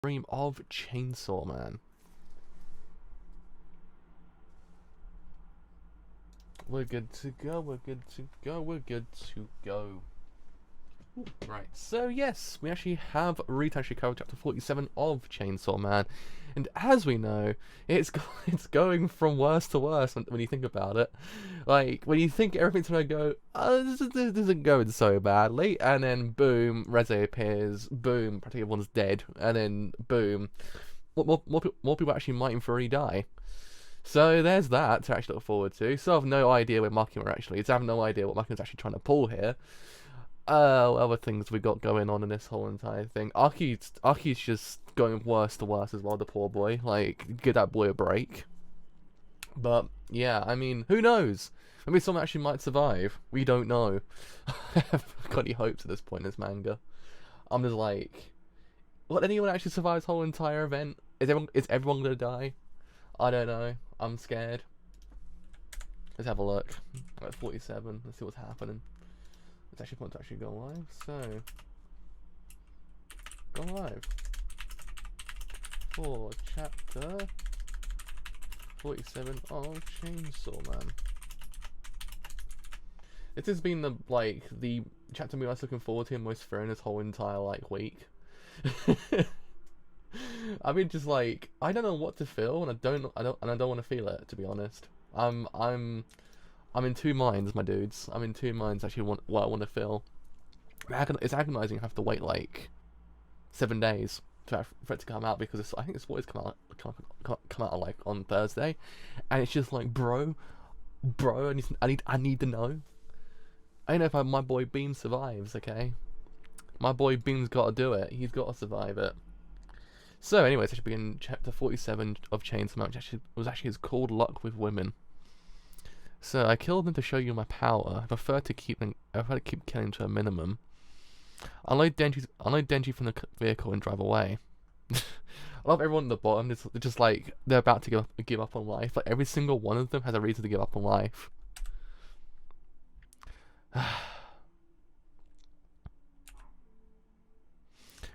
Stream of Chainsaw Man. We're good to go, we're good to go, we're good to go. Right, so yes, we actually have actually covered chapter 47 of Chainsaw Man, and as we know, it's going from worse to worse when you think about it. Like, when you think everything's gonna go, this isn't going so badly, and then boom, Reze appears, boom, practically everyone's dead, and then boom, more people actually might in theory die. So there's that to actually look forward to. So I have no idea where Makima actually is. I have no idea what Makima's actually trying to pull here. Other things we got going on in this whole entire thing. Aki's just going worse to worse as well, the poor boy. Like, give that boy a break. But, yeah, I mean, who knows? Maybe someone actually might survive. We don't know. I haven't got any hopes at this point in this manga. I'm just like, will anyone actually survive this whole entire event? Is everyone gonna die? I don't know. I'm scared. Let's have a look. At 47. Let's see what's happening. It's actually fun to actually go live. So, go live for chapter 47 of Chainsaw Man. This has been the chapter I was looking forward to most through this whole entire week. I mean, just I don't know what to feel, and I don't want to feel it, to be honest. I'm in two minds, my dudes. I'm in two minds actually what I want to feel. It's agonizing to have to wait 7 days for it to come out, because I think it's always come out on Thursday, and it's just bro, I need to know. I don't know if my boy Beam survives. Okay, my boy Beam's got to do it. He's got to survive it. So, anyways, I should begin chapter 47 of Chainsaw Man, which was actually called Luck with Women. So, I killed them to show you my power. I prefer to keep killing to a minimum. Unload Denji from the vehicle and drive away. I love everyone at the bottom. It's just they're about to give up on life. Every single one of them has a reason to give up on life.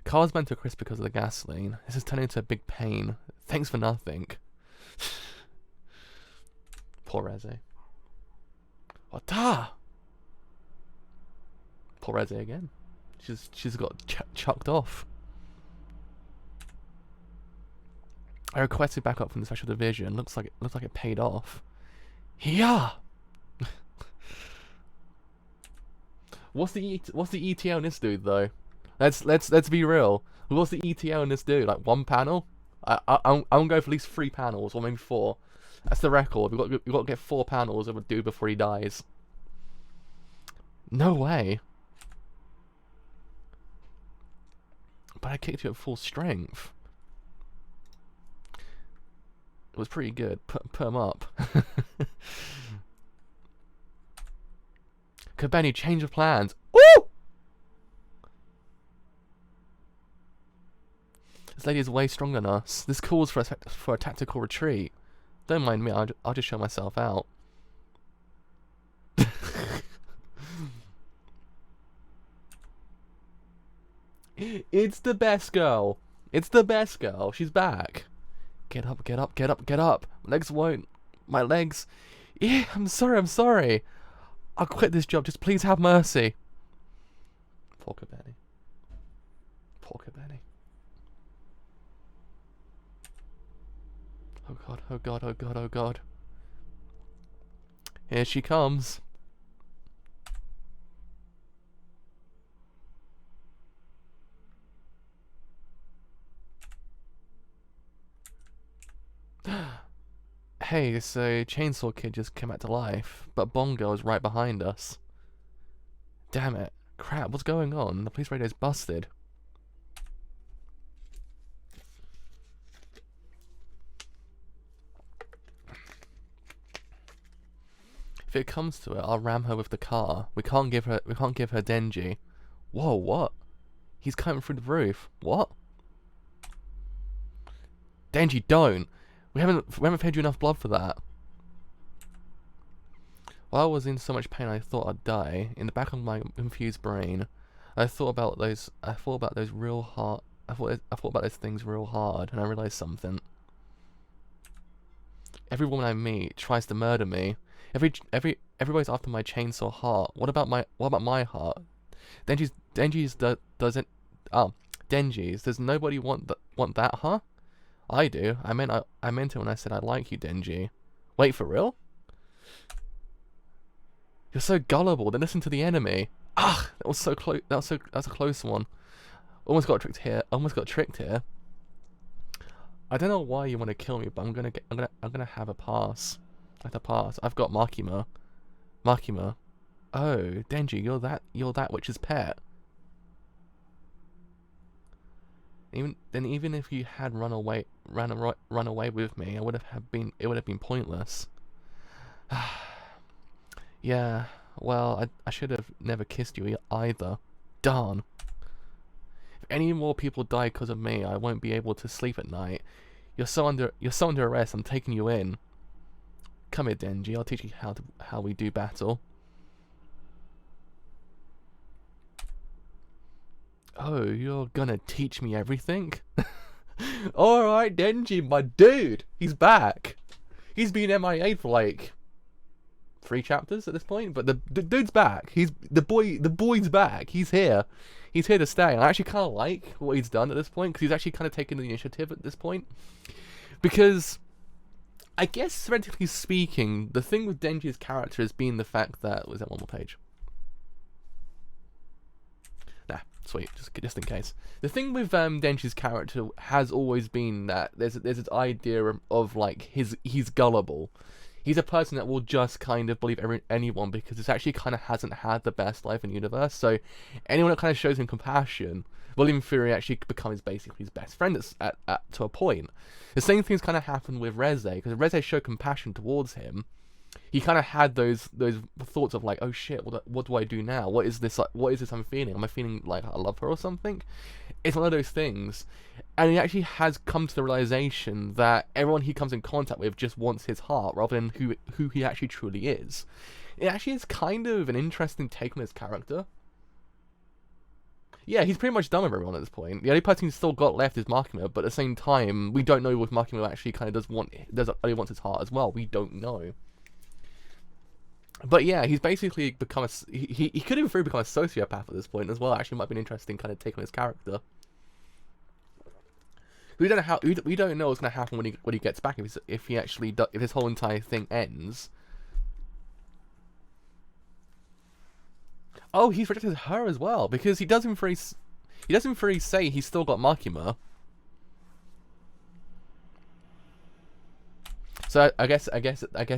Car's meant to crisp because of the gasoline. This is turning into a big pain. Thanks for nothing. Poor Reze. Wata! Poor Reze again. She's got chucked off. I requested backup from the special division. Looks like it paid off. Yeah. What's the ETO on this dude though? Let's be real. What's the ETO on this dude? One panel? I'm gonna go for at least 3 panels, or maybe 4. That's the record. We've got to get 4 panels of a dude before he dies. No way. But I kicked you at full strength. It was pretty good. Put him up. Kabeni, change of plans. Woo! This lady is way stronger than us. This calls for a tactical retreat. Don't mind me, I'll just show myself out. It's the best girl. It's the best girl. She's back. Get up, get up, get up, get up. Legs won't. My legs. Yeah, I'm sorry. I'll quit this job. Just please have mercy. Poor Kabeni. Poor Kabeni. Oh god, oh god, oh god, oh god. Here she comes. Hey, so Chainsaw Kid just came back to life, but Bongo is right behind us. Damn it. Crap, what's going on? The police radio's busted. If it comes to it, I'll ram her with the car. We can't give her Denji. Whoa, what? He's coming through the roof. What? Denji, don't. We haven't fed you enough blood for that. While I was in so much pain I thought I'd die, in the back of my confused brain, I thought about those real thought about those things real hard, and I realized something. Every woman I meet tries to murder me. Everybody's after my chainsaw heart. What about my heart? Denji's doesn't. Oh, Denji's. Does nobody want that, huh? I do. I meant it when I said I like you, Denji. Wait, for real? You're so gullible. Then listen to the enemy. Ah, that was so close. That was a close one. Almost got tricked here. I don't know why you want to kill me, but I'm gonna have a pass. I have to pass. I've got Makima. Oh, Denji, you're that witch's pet. Even if you had run away with me, it would have been pointless. Yeah, well, I should have never kissed you either. Darn. If any more people die because of me, I won't be able to sleep at night. You're so under arrest. I'm taking you in. Come here, Denji. I'll teach you how we do battle. Oh, you're gonna teach me everything? Alright, Denji, my dude. He's back. He's been MIA for like 3 chapters at this point, but the dude's back. The boy's back. He's here. He's here to stay. And I actually kind of like what he's done at this point, because he's actually kind of taken the initiative at this point. Because I guess, theoretically speaking, the thing with Denji's character has been the fact that... Was that one more page? Nah, sweet, just in case. The thing with Denji's character has always been that there's this idea of like, he's gullible. He's a person that will just kind of believe anyone, because it actually kind of hasn't had the best life in the universe. So anyone that kind of shows him compassion will in theory actually become basically his best friend to a point. The same thing's kind of happened with Reze, because Reze showed compassion towards him. He kind of had those thoughts of like, oh shit, what do I do now? What is this I'm feeling? Am I feeling like I love her or something? It's one of those things. And he actually has come to the realization that everyone he comes in contact with just wants his heart, rather than who he actually truly is. It actually is kind of an interesting take on his character. Yeah, he's pretty much done with everyone at this point. The only person he's still got left is Makima, but at the same time, we don't know if Makima actually kind of only wants his heart as well. We don't know. But yeah, he's basically become he could even become a sociopath at this point as well. Actually, might be an interesting kind of take on his character. We don't know we don't know what's going to happen when he gets back, if his whole entire thing ends. Oh, he's rejected her as well, because he doesn't really say he's still got Makima. So I guess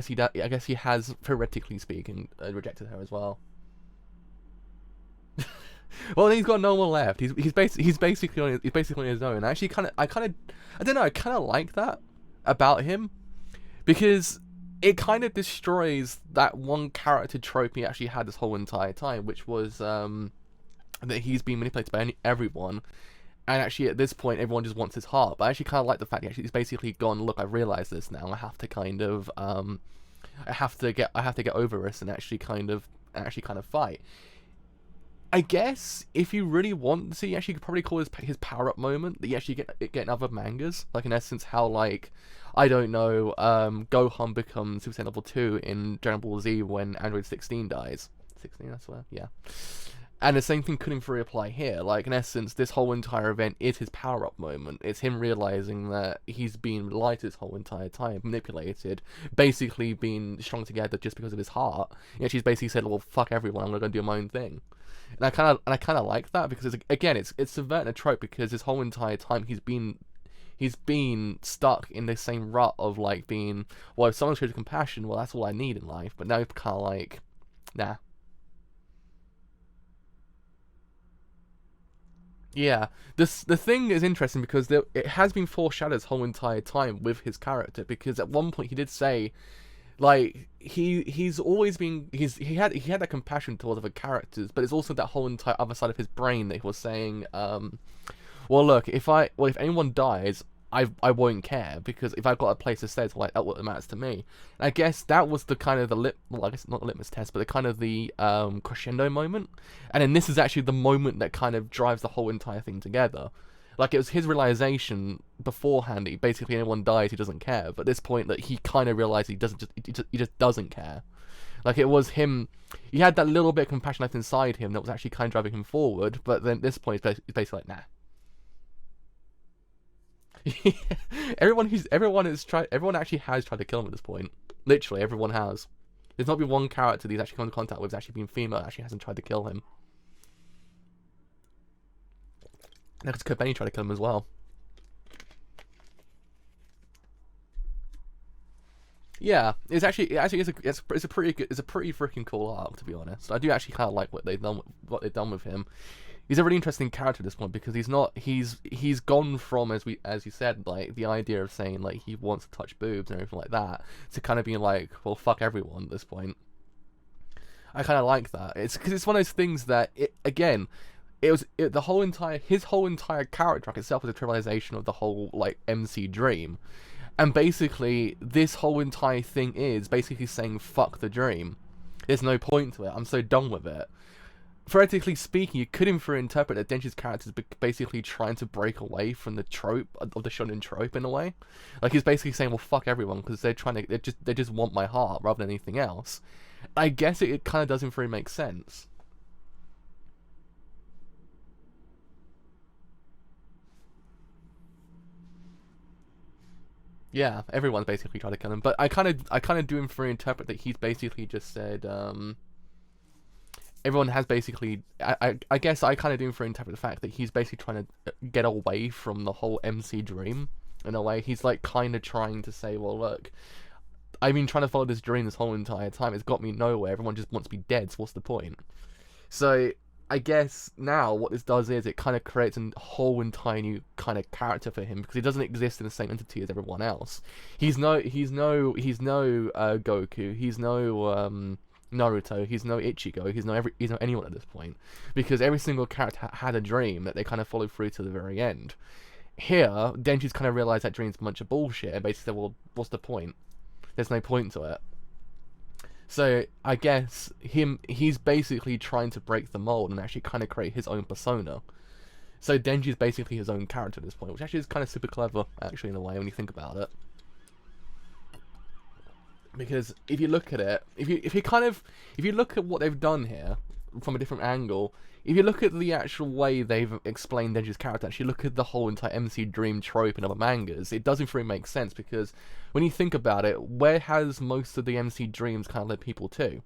he has, theoretically speaking, rejected her as well. Well, then he's got no one left. He's basically on his own. Actually, I don't know. I kind of like that about him, because it kind of destroys that one character trope he actually had this whole entire time, which was that he's being manipulated by everyone. And actually, at this point, everyone just wants his heart. But I actually kind of like the fact that he's basically gone, look, I've realized this now. I have to kind of, I have to get over this and actually kind of fight. I guess if you really want to, you actually could probably call his power up moment that you actually get in other mangas. Like in essence, how like, I don't know, Gohan becomes Super Saiyan level 2 in Dragon Ball Z when Android 16 dies. 16, I swear, yeah. And the same thing couldn't fully apply here. Like, in essence, this whole entire event is his power-up moment. It's him realizing that he's been lied to this whole entire time, manipulated, basically been strung together just because of his heart. And she's basically said, well, fuck everyone, I'm gonna do my own thing. And I kind of like that, because it's subverting a trope, because this whole entire time he's been stuck in this same rut of like being, well, if someone shows compassion, well, that's all I need in life. But now he's kind of like, nah. Yeah, the thing is interesting because it has been foreshadowed this whole entire time with his character, because at one point he did say, like, he's always been he had that compassion towards other characters, but it's also that whole entire other side of his brain that he was saying, well, look, if anyone dies, I won't care, because if I've got a place to stay, it's like, that's what matters to me. And I guess that was the kind of well, I guess not the litmus test, but the kind of the crescendo moment. And then this is actually the moment that kind of drives the whole entire thing together. Like, it was his realization beforehand that basically anyone dies, he doesn't care. But at this point, that he kind of realized he just doesn't care. Like, it was him. He had that little bit of compassion left inside him that was actually kind of driving him forward. But then at this point, it's basically like, nah. Everyone actually has tried to kill him at this point. Literally, everyone has. There's not been one character that he's actually come into contact with that's actually been female that actually hasn't tried to kill him. Next, Benny tried to kill him as well. Yeah, it's a pretty freaking cool arc, to be honest. I do actually kind of like what they've done with him. He's a really interesting character at this point because he's gone from, as you said, like the idea of saying like he wants to touch boobs and everything like that, to kind of being like, well, fuck everyone at this point. I kind of like that. It's because it's one of those things that his whole entire character arc itself was a trivialization of the whole like MC dream. And basically, this whole entire thing is basically saying, fuck the dream. There's no point to it. I'm so done with it. Theoretically speaking, you could interpret that Denji's character is basically trying to break away from the trope of the shonen trope in a way. Like, he's basically saying, well, fuck everyone, because they just want my heart rather than anything else. I guess it kind of doesn't really make sense. Yeah, everyone's basically trying to kill him, but I kind of do interpret that he's basically just said, everyone has basically, I guess I kind of do interpret the fact that he's basically trying to get away from the whole MC dream, in a way. He's like kind of trying to say, well, look, I've been trying to follow this dream this whole entire time, it's got me nowhere, everyone just wants me dead, so what's the point? So, I guess now what this does is it kind of creates a whole entire new kind of character for him because he doesn't exist in the same entity as everyone else. He's no Goku. He's no Naruto. He's no Ichigo. He's no anyone at this point because every single character had a dream that they kind of follow through to the very end. Here, Denji's kind of realized that dream's a bunch of bullshit and basically said, well, what's the point? There's no point to it. So, I guess he's basically trying to break the mold and actually kind of create his own persona. So Denji's basically his own character at this point, which actually is kind of super clever, actually, in a way, when you think about it. Because if you look at it, if you look at what they've done here from a different angle, if you look at the actual way they've explained Denji's character, actually look at the whole entire MC dream trope in other mangas, it doesn't really make sense because when you think about it, where has most of the MC dreams kind of led people to?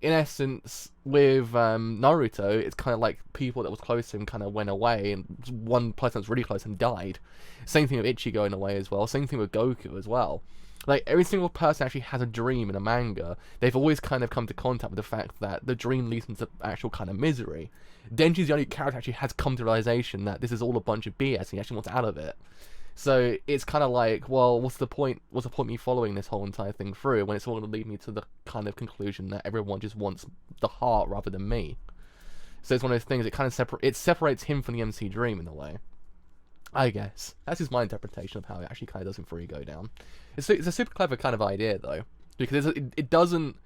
In essence, with Naruto, it's kind of like people that was close to him kind of went away, and one person that was really close to him died. Same thing with Ichigo in a way as well. Same thing with Goku as well. Like, every single person actually has a dream in a manga. They've always kind of come to contact with the fact that the dream leads into actual kind of misery. Denji's the only character that actually has come to realization that this is all a bunch of BS and he actually wants out of it. So it's kind of like, well, what's the point me following this whole entire thing through when it's all going to lead me to the kind of conclusion that everyone just wants the heart rather than me? So it's one of those things, it kind of separates him from the MC dream in a way. I guess. That's just my interpretation of how it actually kind of doesn't fully go down. It's a super clever kind of idea, though, because it doesn't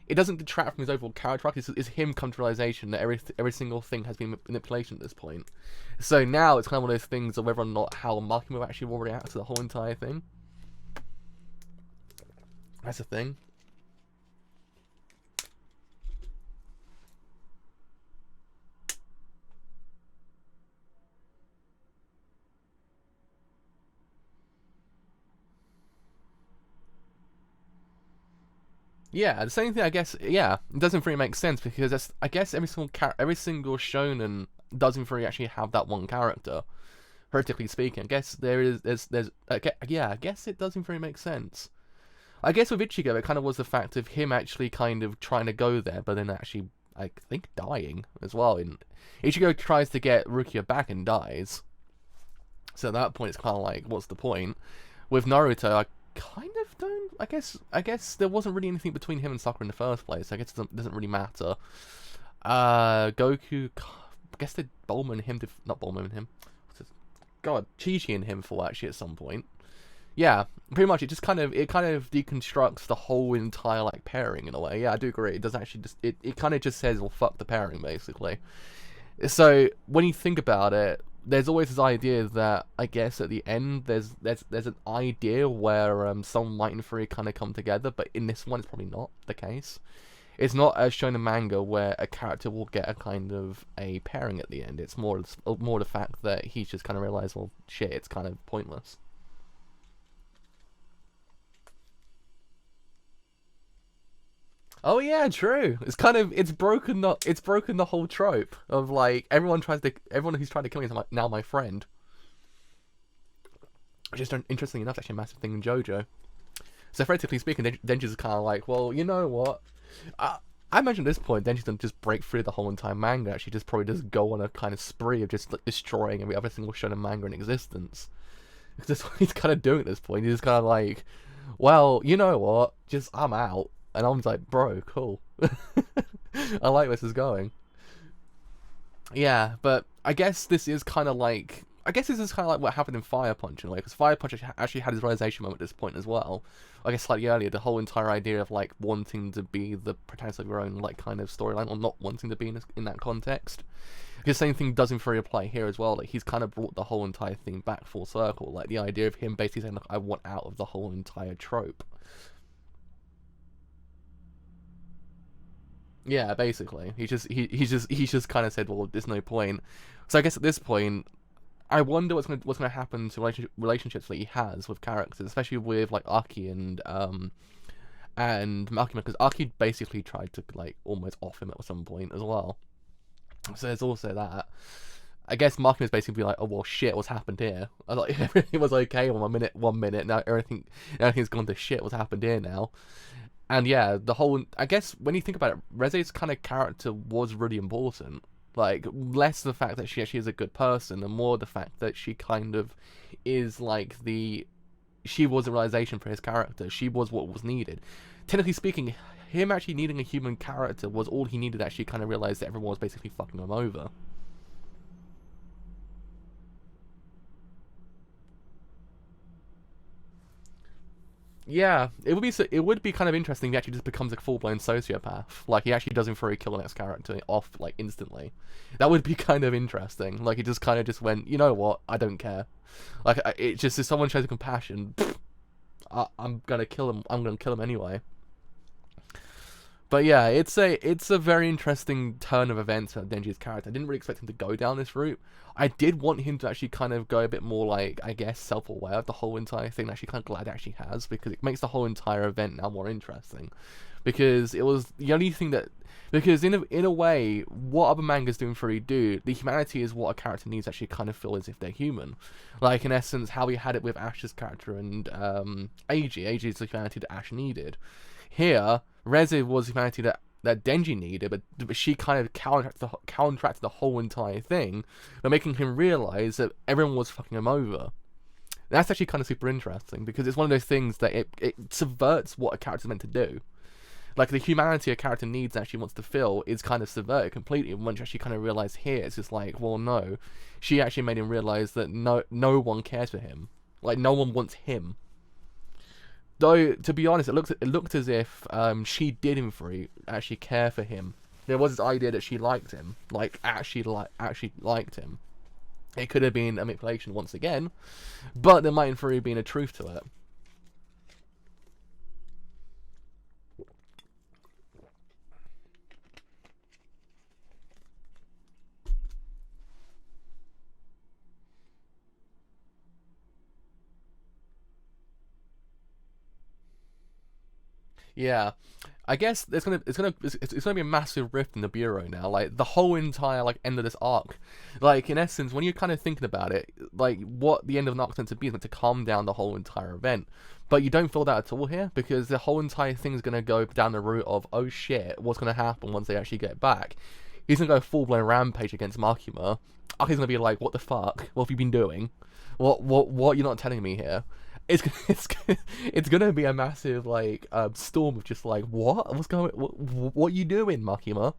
detract from his overall character arc. It's him come to realization that every single thing has been manipulation at this point. So now it's kind of one of those things of whether or not how Makima actually will react to the whole entire thing. That's the thing. Yeah, the same thing. I guess. Yeah, it doesn't really make sense because I guess every single shonen doesn't really actually have that one character. Practically speaking, I guess I guess it doesn't really make sense. I guess with Ichigo, it kind of was the fact of him actually kind of trying to go there, but then actually, I think, dying as well. And Ichigo tries to get Rukia back and dies. So at that point, it's kind of like, what's the point? With Naruto, I kind of don't. I guess there wasn't really anything between him and Sakura in the first place. I guess it doesn't really matter. Goku, I guess they not Bulma him. God, Chi-Chi and him for actually at some point. Yeah, pretty much. It kind of deconstructs the whole entire like pairing in a way. Yeah, I do agree. It does actually it kind of just says, well, fuck the pairing basically. So when you think about it, there's always this idea that I guess at the end there's an idea where some light and free kind of come together, but in this one it's probably not the case. It's not as shown in manga where a character will get a kind of a pairing at the end. It's more the fact that he's just kind of realized, well, shit, it's kind of pointless. Oh yeah, true. It's broken the whole trope of like everyone who's trying to kill me is now my friend. Which is interesting enough, actually a massive thing in JoJo. So theoretically speaking, Denji's kind of like, well, you know what? I imagine at this point, Denji's gonna just break through the whole entire manga. Actually, just probably just go on a kind of spree of just like, destroying every other single shonen manga in existence. Because that's what he's kind of doing at this point. He's just kind of like, well, you know what? Just I'm out. And I'm like, bro, cool. I like where this is going. Yeah, but I guess this is kind of like... what happened in Fire Punch in a way, because Fire Punch actually had his realization moment at this point as well. I guess slightly earlier, the whole entire idea of like wanting to be the protagonist of your own like kind of storyline, or not wanting to be in that context. Because the same thing doesn't fully apply here as well. Like he's kind of brought the whole entire thing back full circle. Like the idea of him basically saying, "Look, I want out of the whole entire trope." Yeah, basically, he just kind of said, "Well, there's no point." So I guess at this point, I wonder what's gonna happen to relationships that he has with characters, especially with like Aki and Makima, because Aki basically tried to like almost off him at some point as well. So there's also that. I guess Makima's basically like, "Oh well, shit, what's happened here?" I was like, everything was okay 1 minute, now everything's gone to shit. What's happened here now? And yeah, I guess when you think about it, Reze's kind of character was really important. Like, less the fact that she actually is a good person, and more the fact that she kind of is like she was a realization for his character. She was what was needed. Technically speaking, him actually needing a human character was all he needed to actually kind of realize that everyone was basically fucking him over. Yeah, it would be kind of interesting if he actually just becomes a full-blown sociopath. Like, he actually doesn't throw kill the next character off, like, instantly. That would be kind of interesting. Like, he just kind of just went, you know what, I don't care. Like, it just, if someone shows compassion, I'm gonna kill him. I'm gonna kill him anyway. But yeah, it's a very interesting turn of events for Denji's character. I didn't really expect him to go down this route. I did want him to actually kind of go a bit more like, I guess, self-aware of the whole entire thing. I'm actually kind of glad it actually has, because it makes the whole entire event now more interesting. Because it was the only thing that... Because in a way, what other mangas don't really do, the humanity is what a character needs to actually kind of feel as if they're human. Like, in essence, how we had it with Ash's character and Eiji. Eiji is the humanity that Ash needed. Here, Reze was humanity that Denji needed, but she kind of counteracted the whole entire thing by making him realize that everyone was fucking him over. That's actually kind of super interesting, because it's one of those things that it subverts what a character's meant to do. Like, the humanity a character needs and actually wants to feel is kind of subverted completely once you actually kind of realize here, it's just like, well, no. She actually made him realize that no one cares for him. Like, no one wants him. Though, to be honest, it looked as if she did in theory actually care for him. There was this idea that she liked him, like actually liked him. It could have been a manipulation once again, but there might in theory have been a truth to it. Yeah, I guess it's gonna be a massive rift in the bureau now. Like the whole entire like end of this arc, like in essence, when you're kind of thinking about it, like what the end of an arc is meant to be is meant to calm down the whole entire event. But you don't feel that at all here, because the whole entire thing is gonna go down the route of, oh shit, what's gonna happen once they actually get back? He's gonna go full blown rampage against Makima. Aki's gonna be like, what the fuck? What have you been doing? What you're not telling me here? It's gonna be a massive like storm of just like what are you doing, Makima?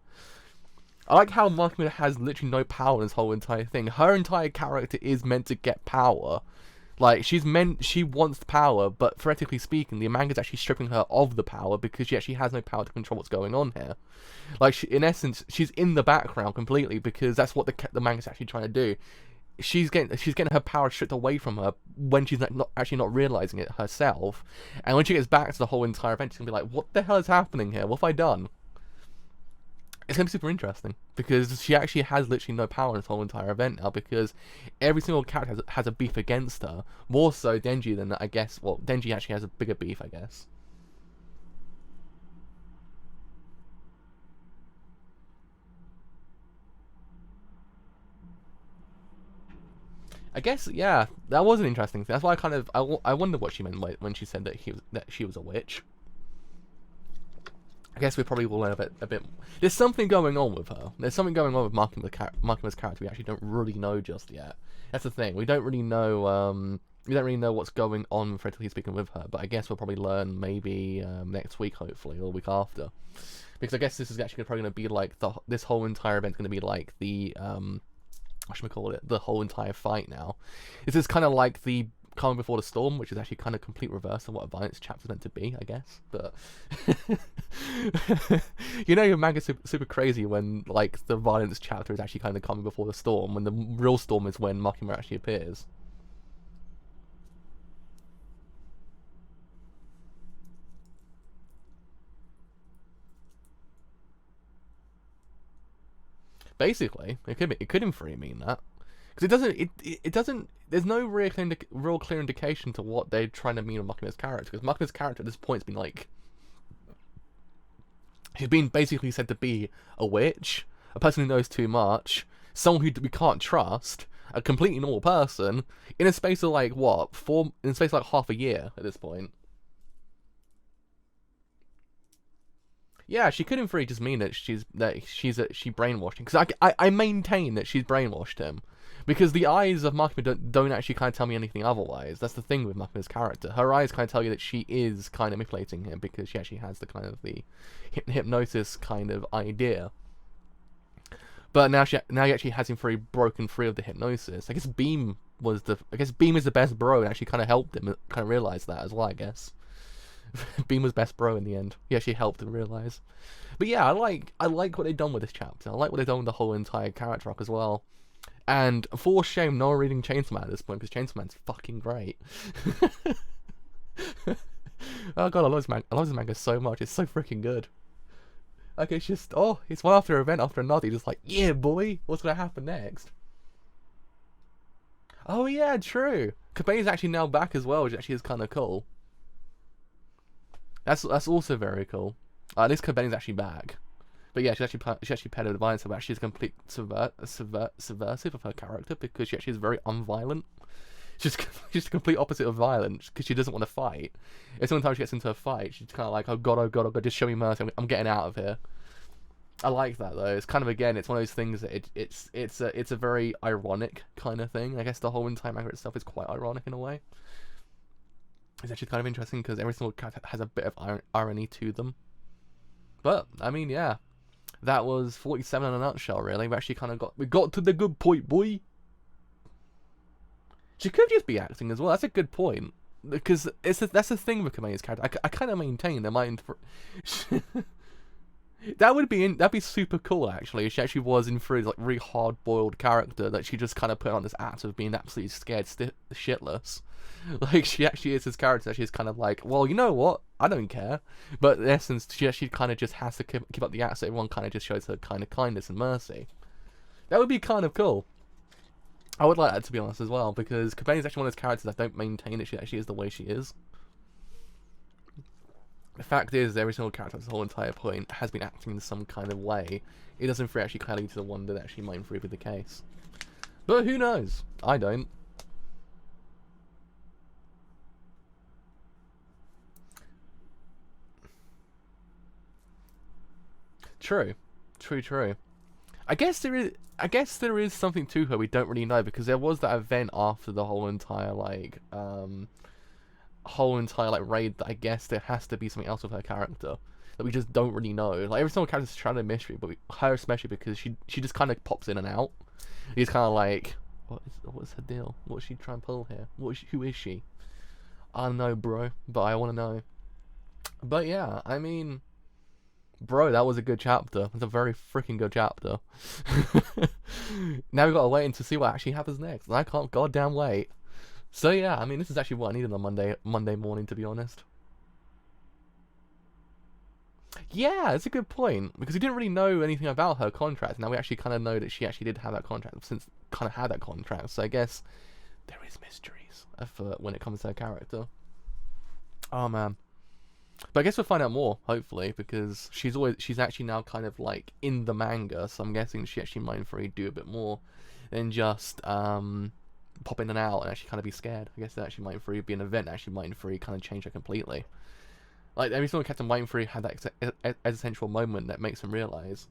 I like how Makima has literally no power in this whole entire thing. Her entire character is meant to get power. Like she wants power, but theoretically speaking, the manga's actually stripping her of the power because she actually has no power to control what's going on here. Like in essence, she's in the background completely because that's what the manga's actually trying to do. she's getting her power stripped away from her when she's not actually not realizing it herself, and when she gets back to the whole entire event, she's gonna be like, "What the hell is happening here? What have I done?" It's gonna be super interesting because she actually has literally no power in this whole entire event now, because every single character has a beef against her. More so Denji than, I guess. Well, Denji actually has a bigger beef, I guess. I guess, yeah, that was an interesting thing. That's why I wonder what she meant when she said that she was a witch. I guess we probably will learn a bit. There's something going on with her. There's something going on with Makima's character we actually don't really know just yet. That's the thing. We don't really know. We don't really know what's going on with her until he's speaking with her. But I guess we'll probably learn maybe next week, hopefully, or the week after. Because I guess this is actually probably going to be like this whole entire event's going to be like the what should we call it? The whole entire fight now. This is kind of like the Calm Before the Storm, which is actually kind of complete reverse of what a violence chapter's meant to be, I guess. But you know, your manga's super crazy when like the violence chapter is actually kind of Calm Before the Storm, when the real storm is when Makima actually appears. Basically, it could in theory mean that. Because it doesn't, there's no real clear indication to what they're trying to mean with Makima's character. Because Makima's character at this point has been like, she's been basically said to be a witch, a person who knows too much, someone who we can't trust, a completely normal person, in a space of like, what, in a space of like half a year at this point. Yeah, she could in theory just mean that she brainwashed him. Because I maintain that she's brainwashed him. Because the eyes of Makima don't actually kind of tell me anything otherwise. That's the thing with Makima's character. Her eyes kind of tell you that she is kind of manipulating him, because she actually has the kind of the hypnosis kind of idea. But now he actually has him broken free of the hypnosis. I guess Beam is the best bro, and actually kind of helped him kind of realize that as well, I guess. Beam was best bro in the end. He actually helped him realize. But yeah, I like what they've done with this chapter. I like what they've done with the whole entire character arc as well. And for shame, no one reading Chainsaw Man at this point, because Chainsaw Man's fucking great. Oh god, I love this manga so much. It's so freaking good. Like, it's just, it's one after event after another. You're just like, yeah, boy, what's gonna happen next? Oh yeah, true. Kabe's actually now back as well, which actually is kind of cool. That's also very cool. At least Cobain's actually back. But yeah, she actually paired with violence, but she's a complete subversive of her character, because she actually is very unviolent. She's the complete opposite of violence, because she doesn't want to fight. If sometimes she gets into a fight, she's kind of like, oh god, just show me mercy, I'm getting out of here. I like that though. It's kind of, again, it's one of those things that it's a very ironic kind of thing. I guess the whole entire manga itself is quite ironic in a way. It's actually kind of interesting because every single character has a bit of irony to them. But I mean, yeah, that was 47 in a nutshell. Really, we actually kind of got to the good point, boy. She could just be acting as well. That's a good point, because that's the thing with Kame's character. I kind of maintain that that'd be super cool actually. If she actually was in through like really hard boiled character that she just kind of put on this act of being absolutely scared shitless. Like, she actually is his character. She's kind of like, well, you know what? I don't care. But in essence, she actually kind of just has to keep up the act, so everyone kind of just shows her kind of kindness and mercy. That would be kind of cool. I would like that, to be honest, as well, because Cobain is actually one of those characters that don't maintain that she actually is the way she is. The fact is, every single character at this whole entire point has been acting in some kind of way. It doesn't actually kind of lead to the wonder that actually might prove be the case. But who knows? I don't. True. I guess there is something to her we don't really know, because there was that event after the whole entire raid that I guess there has to be something else with her character that we just don't really know. Like, every single character's trying to mystery, but her especially, because she just kind of pops in and out. He's kind of like, what's her deal? What's she trying to pull here? Who is she? I don't know, bro, but I want to know. But yeah, I mean, Bro, that was a good chapter. It's a very freaking good chapter. Now we gotta wait to see what actually happens next. And I can't goddamn wait. So yeah, I mean, this is actually what I needed on Monday morning, to be honest. Yeah, it's a good point, because we didn't really know anything about her contract. Now we actually kind of know that she actually did have that contract, since kind of had that contract. So I guess there is mysteries when it comes to her character. Oh man. But I guess we'll find out more, hopefully, because she's actually now kind of like in the manga, so I'm guessing she actually might do a bit more than just pop in and out and actually kind of be scared. I guess that actually might be an event that actually might kind of change her completely. Like every single Captain Mindfree had that existential moment that makes him realize.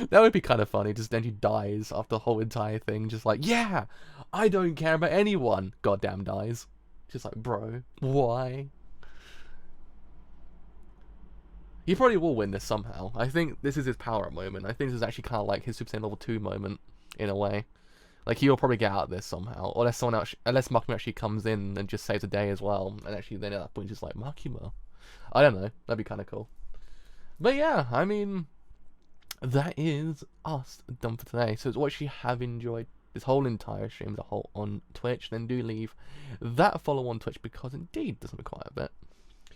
That would be kind of funny. Just Denji dies after the whole entire thing. Just like, yeah, I don't care about anyone. Goddamn dies. Just like, bro, why? He probably will win this somehow. I think this is his power-up moment. I think this is actually kind of like his Super Saiyan Level 2 moment, in a way. Like, he'll probably get out of this somehow. Or unless Makima actually comes in and just saves the day as well. And actually then at that point just like, Makima? I don't know. That'd be kind of cool. But yeah, I mean, that is us done for today. So what you have enjoyed this whole entire stream as a whole on Twitch, then do leave that follow on Twitch, because indeed doesn't require a bit.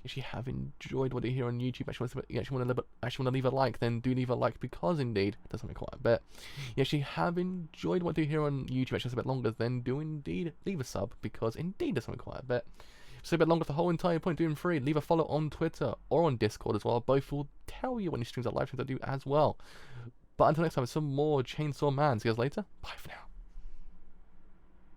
If you have enjoyed what you hear on YouTube, you actually want to leave a like, then do leave a like, because indeed it doesn't require a bit. If you have enjoyed what you hear on YouTube, actually a bit longer, then do indeed leave a sub, because indeed it doesn't require a bit. So a bit longer for the whole entire point, doing free. Leave a follow on Twitter or on Discord as well. Both will tell you when your streams are live streams I do as well. But until next time, some more Chainsaw Man. See you guys later. Bye for now.